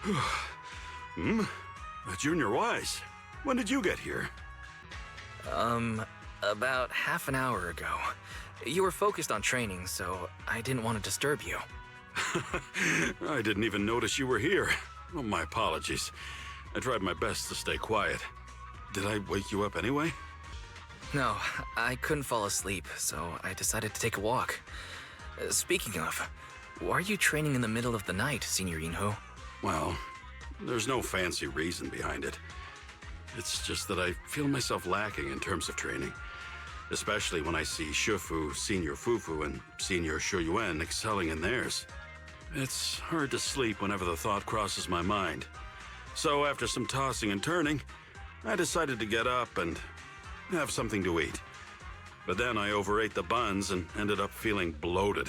Hmm? Junior Wise, when did you get here? About half an hour ago. You were focused on training, so I didn't want to disturb you. I didn't even notice you were here. Oh, my apologies. I tried my best to stay quiet. Did I wake you up anyway? No, I couldn't fall asleep, so I decided to take a walk. Speaking of, why are you training in the middle of the night, Senior Yinhu? Well, there's no fancy reason behind it. It's just that I feel myself lacking in terms of training, especially when I see Shifu, Senior Fufu, and Senior Shuyuan excelling in theirs. It's hard to sleep whenever the thought crosses my mind. So after some tossing and turning, I decided to get up and have something to eat. But then I overate the buns and ended up feeling bloated.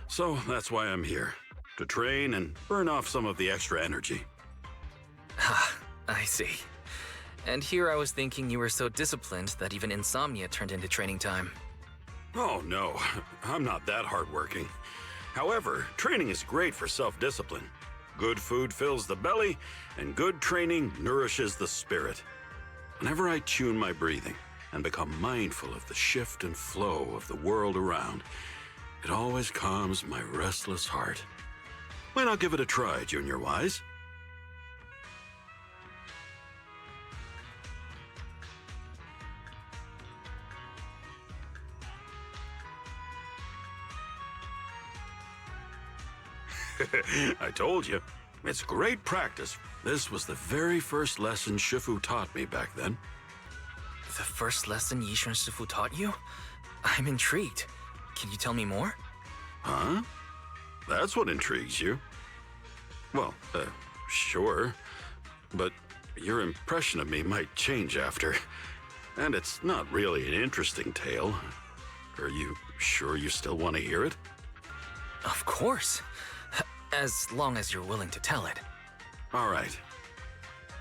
So that's why I'm here, to train and burn off some of the extra energy. Ah, I see. And here I was thinking you were so disciplined that even insomnia turned into training time. Oh no, I'm not that hardworking. However, training is great for self-discipline. Good food fills the belly, and good training nourishes the spirit. Whenever I tune my breathing and become mindful of the shift and flow of the world around, it always calms my restless heart. Why not give it a try, Junior Wise? I told you. It's great practice. This was the very first lesson Shifu taught me back then. The first lesson Yishan Shifu taught you? I'm intrigued. Can you tell me more? Huh? That's what intrigues you. Well, sure. But your impression of me might change after. And it's not really an interesting tale. Are you sure you still want to hear it? Of course. As long as you're willing to tell it. All right.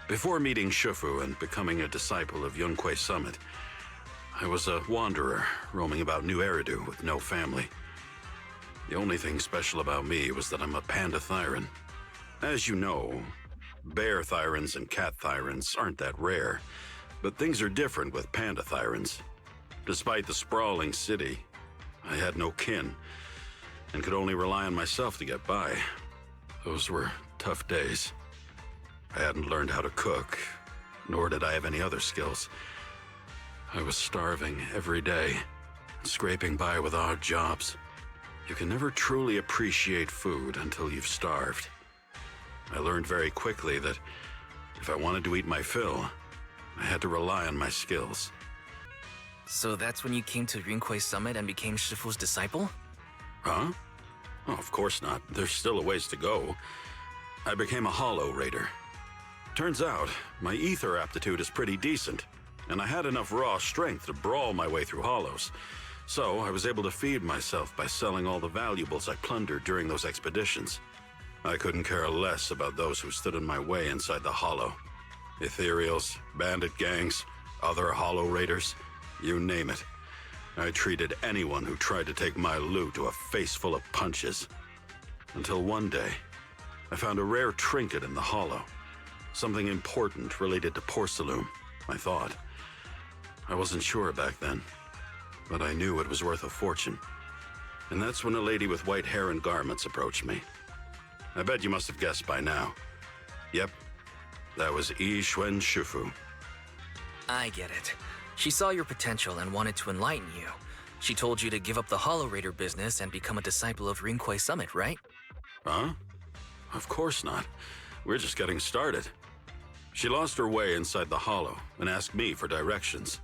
Before meeting Shifu and becoming a disciple of Yunhui Summit, I was a wanderer roaming about New Eridu with no family. The only thing special about me was that I'm a panda thyran. As you know, bear thyrans and cat thyrans aren't that rare, but things are different with panda thyrans. Despite the sprawling city, I had no kin and could only rely on myself to get by. Those were tough days. I hadn't learned how to cook, nor did I have any other skills. I was starving every day, scraping by with odd jobs. You can never truly appreciate food until you've starved. I learned very quickly that if I wanted to eat my fill, I had to rely on my skills. So that's when you came to Yunhui Summit and became Shifu's disciple? Huh? Oh, of course not. There's still a ways to go. I became a hollow raider. Turns out, my ether aptitude is pretty decent, and I had enough raw strength to brawl my way through hollows. So I was able to feed myself by selling all the valuables I plundered during those expeditions. I couldn't care less about those who stood in my way inside the hollow. Ethereals, bandit gangs, other hollow raiders, you name it. I treated anyone who tried to take my loot to a face full of punches. Until one day, I found a rare trinket in the hollow. Something important related to porcelain, I thought. I wasn't sure back then, but I knew it was worth a fortune. And that's when a lady with white hair and garments approached me. I bet you must have guessed by now. Yep, that was Yishun Shifu. I get it. She saw your potential and wanted to enlighten you. She told you to give up the Hollow Raider business and become a disciple of Yunhui Summit, right? Huh? Of course not. We're just getting started. She lost her way inside the hollow and asked me for directions.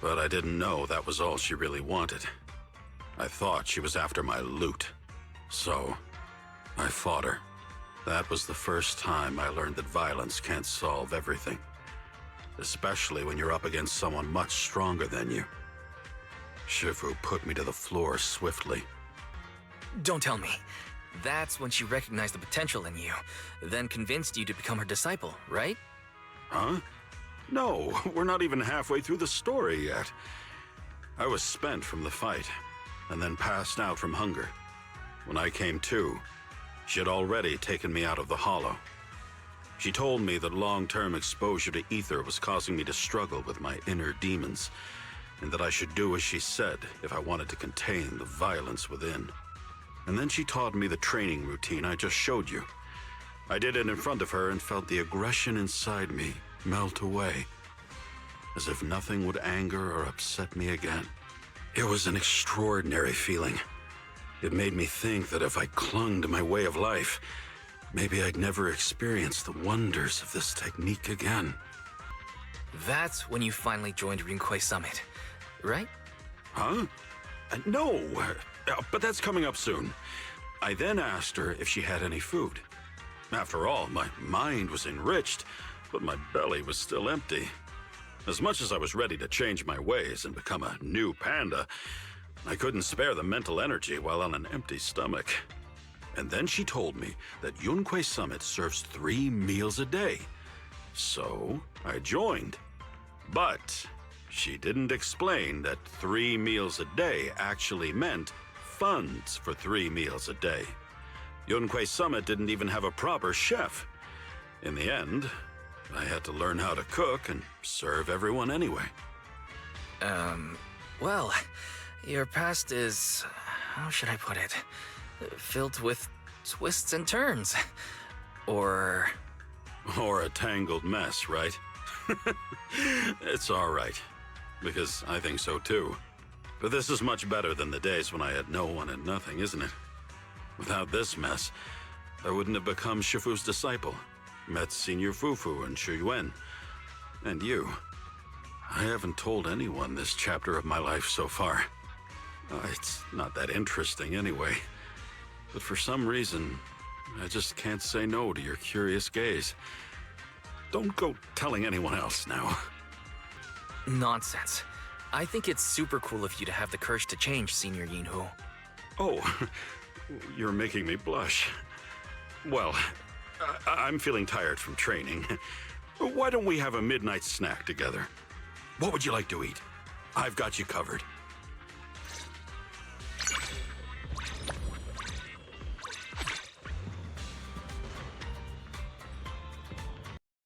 But I didn't know that was all she really wanted. I thought she was after my loot. So, I fought her. That was the first time I learned that violence can't solve everything. Especially when you're up against someone much stronger than you. Shifu put me to the floor swiftly. Don't tell me. That's when she recognized the potential in you, then convinced you to become her disciple, right? Huh? No, we're not even halfway through the story yet. I was spent from the fight, and then passed out from hunger. When I came to, she had already taken me out of the hollow. She told me that long-term exposure to ether was causing me to struggle with my inner demons, and that I should do as she said if I wanted to contain the violence within. And then she taught me the training routine I just showed you. I did it in front of her and felt the aggression inside me melt away, as if nothing would anger or upset me again. It was an extraordinary feeling. It made me think that if I clung to my way of life, maybe I'd never experience the wonders of this technique again. That's when you finally joined Rinkwei Summit, right? Huh? No, but that's coming up soon. I then asked her if she had any food. After all, my mind was enriched, but my belly was still empty. As much as I was ready to change my ways and become a new panda, I couldn't spare the mental energy while on an empty stomach. And then she told me that Yunkwei Summit serves 3 meals a day. So I joined. But she didn't explain that 3 meals a day actually meant funds for 3 meals a day. Yunkwei Summit didn't even have a proper chef. In the end, I had to learn how to cook and serve everyone anyway. Well, your past is, how should I put it, filled with twists and turns. Or a tangled mess, right? It's all right, because I think so too. But this is much better than the days when I had no one and nothing, isn't it? Without this mess, I wouldn't have become Shifu's disciple, met Senior Fufu and Shu Yuan, and you. I haven't told anyone this chapter of my life so far. It's not that interesting anyway. But for some reason, I just can't say no to your curious gaze. Don't go telling anyone else now. Nonsense. I think it's super cool of you to have the courage to change, Senior Yinhu. Oh, you're making me blush. Well, I'm feeling tired from training. Why don't we have a midnight snack together? What would you like to eat? I've got you covered.